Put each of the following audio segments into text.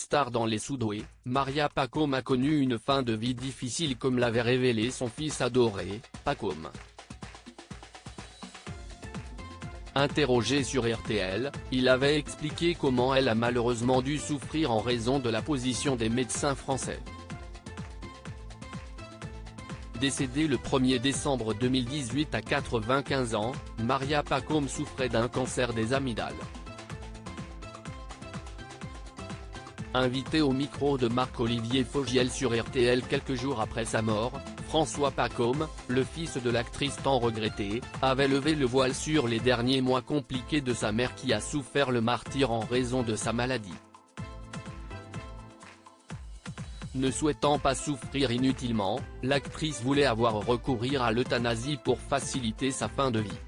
star dans les Soudoués, Maria Pacôme a connu une fin de vie difficile comme l'avait révélé son fils adoré, Pacôme. Interrogé sur RTL, il avait expliqué comment elle a malheureusement dû souffrir en raison de la position des médecins français. Décédée le 1er décembre 2018 à 95 ans, Maria Pacôme souffrait d'un cancer des amygdales. Invité au micro de Marc-Olivier Fogiel sur RTL quelques jours après sa mort, François Pacôme, le fils de l'actrice tant regrettée, avait levé le voile sur les derniers mois compliqués de sa mère qui a souffert le martyre en raison de sa maladie. Ne souhaitant pas souffrir inutilement, l'actrice voulait avoir recourir à l'euthanasie pour faciliter sa fin de vie.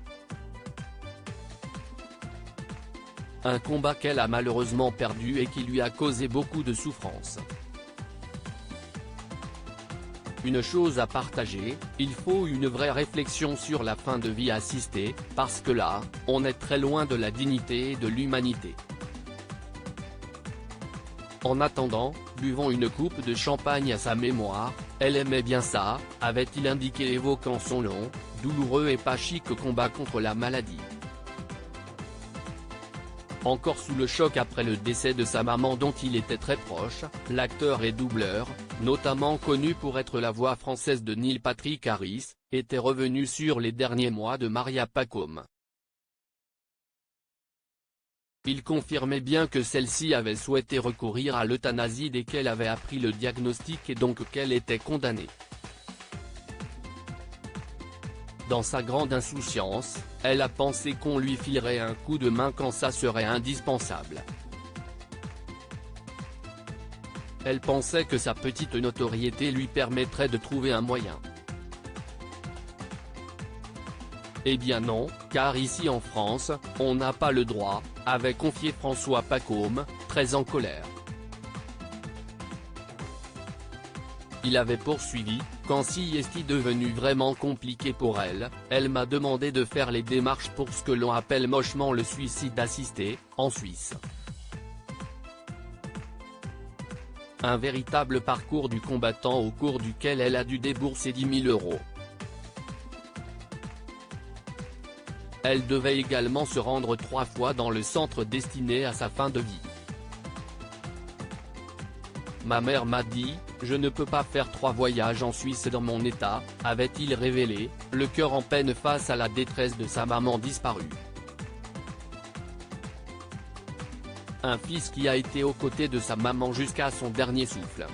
Un combat qu'elle a malheureusement perdu et qui lui a causé beaucoup de souffrance. Une chose à partager, il faut une vraie réflexion sur la fin de vie assistée, parce que là, on est très loin de la dignité et de l'humanité. En attendant, buvons une coupe de champagne à sa mémoire, elle aimait bien ça, avait-il indiqué évoquant son long, douloureux et pas chic combat contre la maladie. Encore sous le choc après le décès de sa maman dont il était très proche, l'acteur et doubleur, notamment connu pour être la voix française de Neil Patrick Harris, était revenu sur les derniers mois de Maria Pacôme. Il confirmait bien que celle-ci avait souhaité recourir à l'euthanasie dès qu'elle avait appris le diagnostic et donc qu'elle était condamnée. Dans sa grande insouciance, elle a pensé qu'on lui filerait un coup de main quand ça serait indispensable. Elle pensait que sa petite notoriété lui permettrait de trouver un moyen. Eh bien non, car ici en France, on n'a pas le droit, avait confié François Pacôme, très en colère. Il avait poursuivi, quand si est devenu vraiment compliqué pour elle, elle m'a demandé de faire les démarches pour ce que l'on appelle mochement le suicide assisté, en Suisse. Un véritable parcours du combattant au cours duquel elle a dû débourser 10 000 €. Elle devait également se rendre 3 fois dans le centre destiné à sa fin de vie. Ma mère m'a dit, je ne peux pas faire 3 voyages en Suisse dans mon état, avait-il révélé, le cœur en peine face à la détresse de sa maman disparue. Un fils qui a été aux côtés de sa maman jusqu'à son dernier souffle.